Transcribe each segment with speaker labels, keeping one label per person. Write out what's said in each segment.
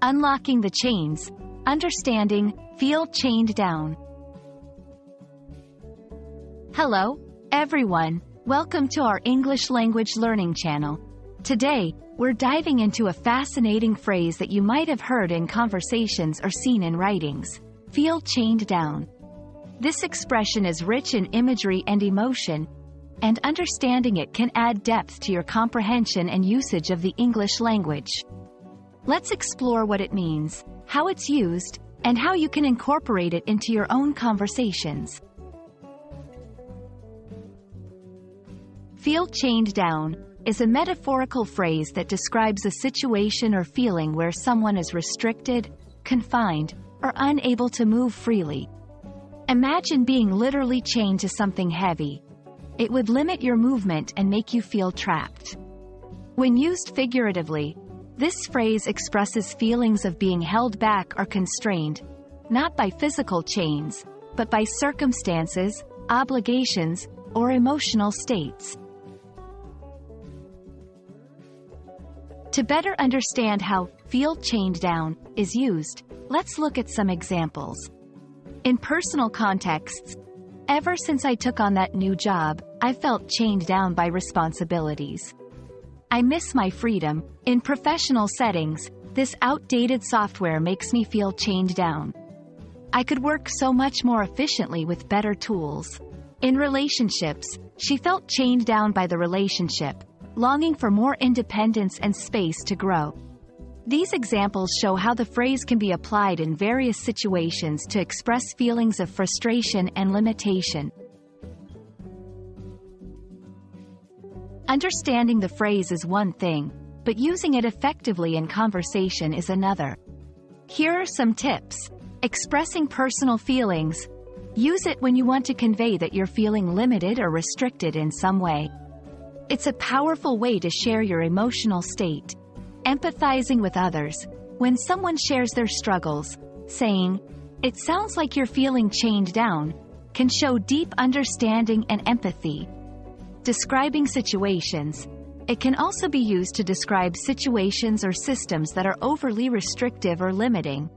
Speaker 1: Unlocking the chains. Understanding, feel chained down. Hello, everyone. Welcome to our English language learning channel. Today, we're diving into a fascinating phrase that you might have heard in conversations or seen in writings. Feel chained down. This expression is rich in imagery and emotion, and understanding it can add depth to your comprehension and usage of the English language. Let's explore what it means, how it's used, and how you can incorporate it into your own conversations. Feel chained down is a metaphorical phrase that describes a situation or feeling where someone is restricted, confined, or unable to move freely. Imagine being literally chained to something heavy. It would limit your movement and make you feel trapped. When used figuratively, this phrase expresses feelings of being held back or constrained, not by physical chains, but by circumstances, obligations, or emotional states. To better understand how "feel chained down" is used, let's look at some examples. In personal contexts, ever since I took on that new job, I felt chained down by responsibilities. I miss my freedom. In professional settings, this outdated software makes me feel chained down. I could work so much more efficiently with better tools. In relationships, she felt chained down by the relationship, longing for more independence and space to grow. These examples show how the phrase can be applied in various situations to express feelings of frustration and limitation. Understanding the phrase is one thing, but using it effectively in conversation is another. Here are some tips. Expressing personal feelings. Use it when you want to convey that you're feeling limited or restricted in some way. It's a powerful way to share your emotional state. Empathizing with others. When someone shares their struggles, saying, "It sounds like you're feeling chained down," can show deep understanding and empathy. Describing situations. It can also be used to describe situations or systems that are overly restrictive or limiting,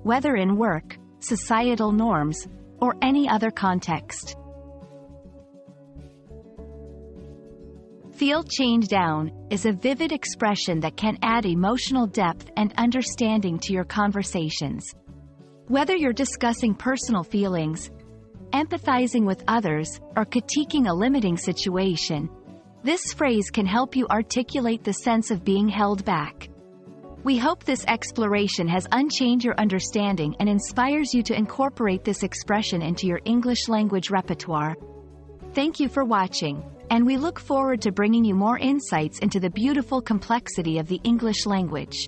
Speaker 1: whether in work, societal norms, or any other context. Feel chained down is a vivid expression that can add emotional depth and understanding to your conversations. Whether you're discussing personal feelings, empathizing with others, or critiquing a limiting situation, this phrase can help you articulate the sense of being held back. We hope this exploration has unchained your understanding and inspires you to incorporate this expression into your English language repertoire. Thank you for watching, and we look forward to bringing you more insights into the beautiful complexity of the English language.